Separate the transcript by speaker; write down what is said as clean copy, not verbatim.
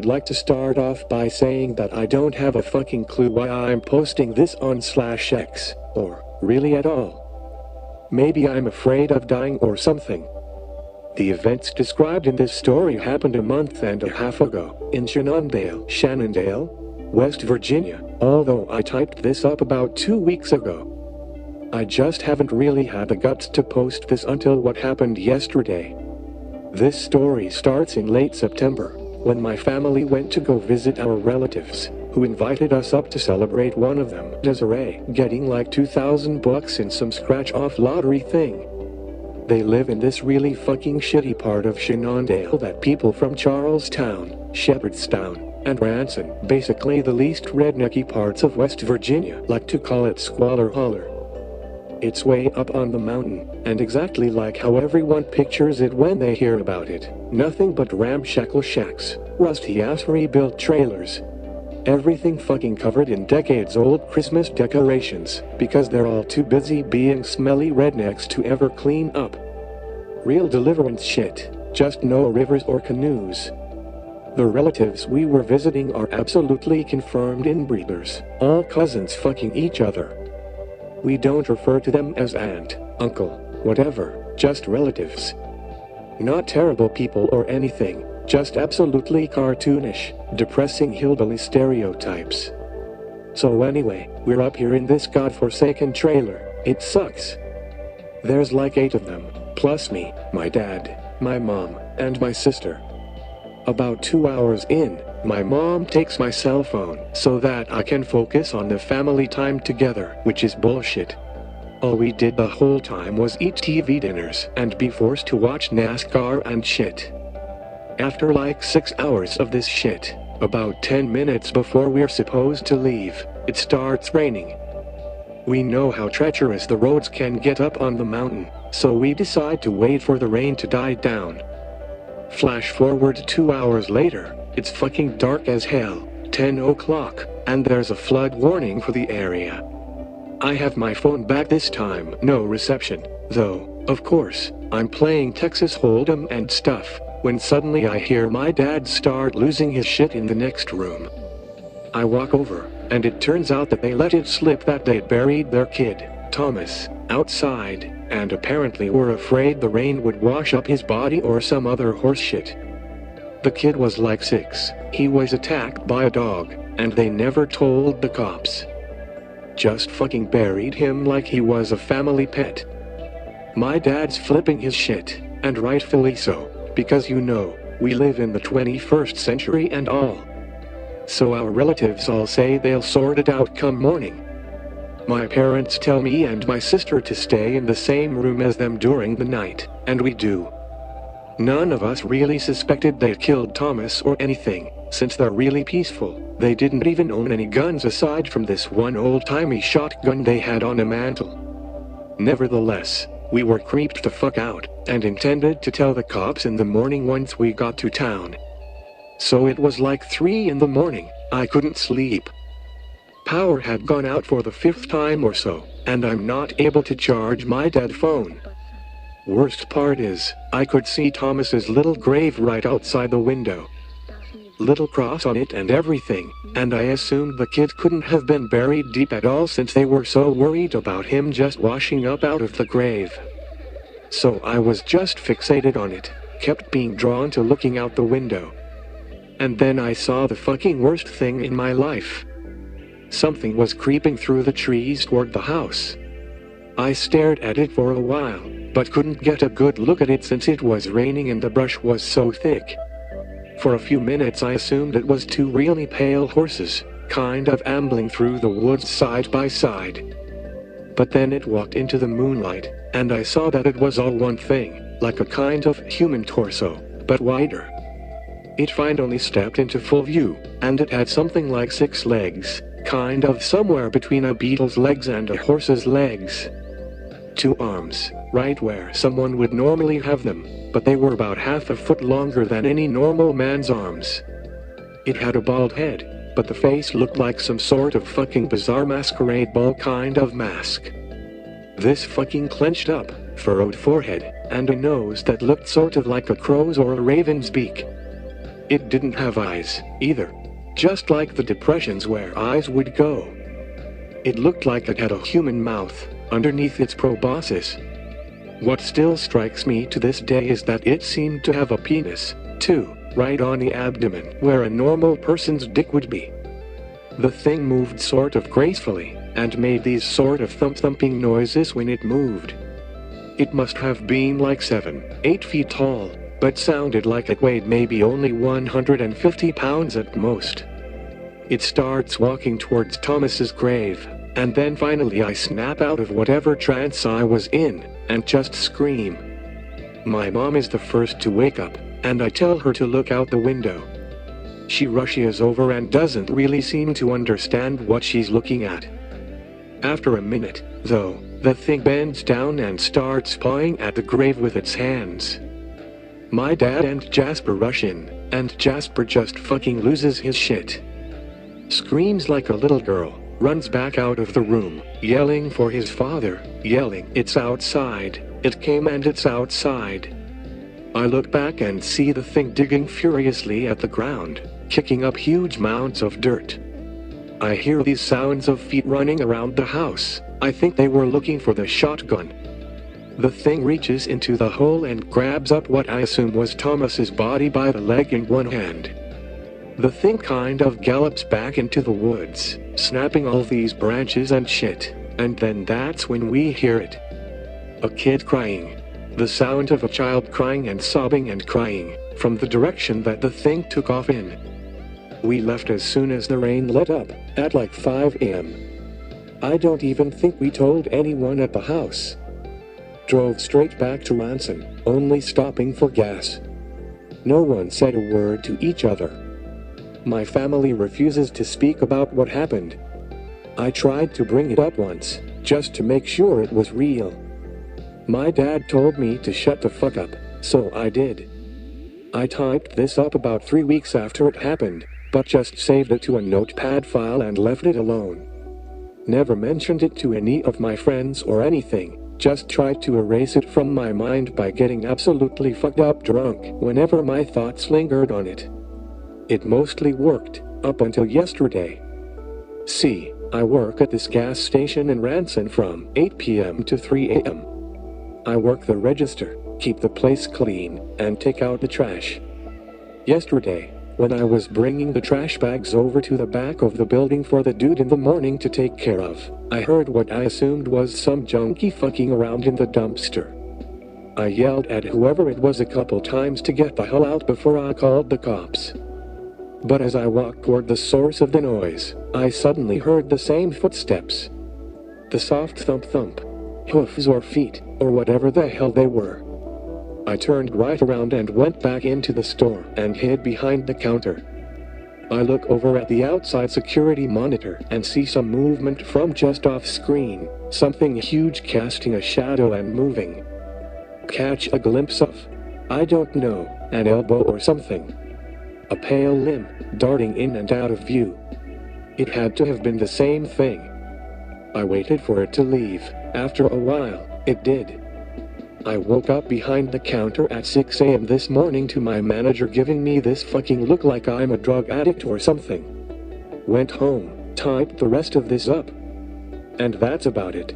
Speaker 1: I'd like to start off by saying that I don't have a fucking clue why I'm posting this on /X, or really at all. Maybe I'm afraid of dying or something. The events described in this story happened a month and a half ago, in Shenandoah, West Virginia, although I typed this up about 2 weeks ago. I just haven't really had the guts to post this until what happened yesterday. This story starts in late September, when my family went to go visit our relatives, who invited us up to celebrate one of them, Desiree, getting like $2,000 in some scratch-off lottery thing. They live in this really fucking shitty part of Shenandoah that people from Charlestown, Shepherdstown, and Ranson, basically the least rednecky parts of West Virginia, like to call it Squalor Holler. It's way up on the mountain, and exactly like how everyone pictures it when they hear about it. Nothing but ramshackle shacks, rusty-ass rebuilt trailers. Everything fucking covered in decades-old Christmas decorations, because they're all too busy being smelly rednecks to ever clean up. Real deliverance shit, just no rivers or canoes. The relatives we were visiting are absolutely confirmed inbreeders, all cousins fucking each other. We don't refer to them as aunt, uncle, whatever, just relatives. Not terrible people or anything, just absolutely cartoonish, depressing hillbilly stereotypes. So anyway, we're up here in this godforsaken trailer. It sucks. There's like 8 of them, plus me, my dad, my mom, and my sister. About 2 hours in, my mom takes my cell phone so that I can focus on the family time together, which is bullshit. All we did the whole time was eat TV dinners and be forced to watch NASCAR and shit. After like 6 hours of this shit, about 10 minutes before we're supposed to leave, it starts raining. We know how treacherous the roads can get up on the mountain, so we decide to wait for the rain to die down. Flash forward 2 hours later, it's fucking dark as hell, 10 o'clock, and there's a flood warning for the area. I have my phone back this time, no reception, though, of course, I'm playing Texas Hold'em and stuff, when suddenly I hear my dad start losing his shit in the next room. I walk over, and it turns out that they let it slip that they'd buried their kid, Thomas, outside, and apparently were afraid the rain would wash up his body or some other horseshit. The kid was like 6, he was attacked by a dog, and they never told the cops. Just fucking buried him like he was a family pet. My dad's flipping his shit, and rightfully so, because you know, we live in the 21st century and all. So our relatives all say they'll sort it out come morning. My parents tell me and my sister to stay in the same room as them during the night, and we do. None of us really suspected they'd killed Thomas or anything, since they're really peaceful. They didn't even own any guns aside from this one old-timey shotgun they had on a mantle. Nevertheless, we were creeped the fuck out, and intended to tell the cops in the morning once we got to town. So it was like 3 in the morning, I couldn't sleep. Power had gone out for the 5th time or so, and I'm not able to charge my dead phone. Worst part is, I could see Thomas's little grave right outside the window. Little cross on it and everything, and I assumed the kid couldn't have been buried deep at all since they were so worried about him just washing up out of the grave. So I was just fixated on it, kept being drawn to looking out the window. And then I saw the fucking worst thing in my life. Something was creeping through the trees toward the house. I stared at it for a while, but couldn't get a good look at it since it was raining and the brush was so thick. For a few minutes I assumed it was 2 really pale horses, kind of ambling through the woods side by side. But then it walked into the moonlight, and I saw that it was all one thing, like a kind of human torso, but wider. It finally stepped into full view, and it had something like 6 legs, kind of somewhere between a beetle's legs and a horse's legs. 2 arms, right where someone would normally have them, but they were about half a foot longer than any normal man's arms. It had a bald head, but the face looked like some sort of fucking bizarre masquerade ball kind of mask. This fucking clenched up, furrowed forehead, and a nose that looked sort of like a crow's or a raven's beak. It didn't have eyes, either. Just like the depressions where eyes would go. It looked like it had a human mouth underneath its proboscis. What still strikes me to this day is that it seemed to have a penis, too, right on the abdomen where a normal person's dick would be. The thing moved sort of gracefully, and made these sort of thumping noises when it moved. It must have been like 7-8 feet tall, but sounded like it weighed maybe only 150 pounds at most. It starts walking towards Thomas's grave, and then finally I snap out of whatever trance I was in, and just scream. My mom is the first to wake up, and I tell her to look out the window. She rushes over and doesn't really seem to understand what she's looking at. After a minute, though, the thing bends down and starts pawing at the grave with its hands. My dad and Jasper rush in, and Jasper just fucking loses his shit. Screams like a little girl, runs back out of the room, yelling for his father, yelling, "It's outside, it came and it's outside." I look back and see the thing digging furiously at the ground, kicking up huge mounds of dirt. I hear these sounds of feet running around the house. I think they were looking for the shotgun. The thing reaches into the hole and grabs up what I assume was Thomas's body by the leg in one hand. The thing kind of gallops back into the woods, snapping all these branches and shit, and then that's when we hear it. A kid crying. The sound of a child crying and sobbing and crying, from the direction that the thing took off in. We left as soon as the rain let up, at like 5 a.m. I don't even think we told anyone at the house. Drove straight back to Ranson, only stopping for gas. No one said a word to each other. My family refuses to speak about what happened. I tried to bring it up once, just to make sure it was real. My dad told me to shut the fuck up, so I did. I typed this up about 3 weeks after it happened, but just saved it to a notepad file and left it alone. Never mentioned it to any of my friends or anything, just tried to erase it from my mind by getting absolutely fucked up drunk whenever my thoughts lingered on it. It mostly worked, up until yesterday. See, I work at this gas station in Ranson from 8 p.m. to 3 a.m. I work the register, keep the place clean, and take out the trash. Yesterday, when I was bringing the trash bags over to the back of the building for the dude in the morning to take care of, I heard what I assumed was some junkie fucking around in the dumpster. I yelled at whoever it was a couple times to get the hell out before I called the cops. But as I walked toward the source of the noise, I suddenly heard the same footsteps. The soft thump-thump. Hoofs or feet, or whatever the hell they were. I turned right around and went back into the store and hid behind the counter. I look over at the outside security monitor and see some movement from just off screen, something huge casting a shadow and moving. Catch a glimpse of, I don't know, an elbow or something. A pale limb, darting in and out of view. It had to have been the same thing. I waited for it to leave. After a while, it did. I woke up behind the counter at 6 a.m. this morning to my manager giving me this fucking look like I'm a drug addict or something. Went home, typed the rest of this up. And that's about it.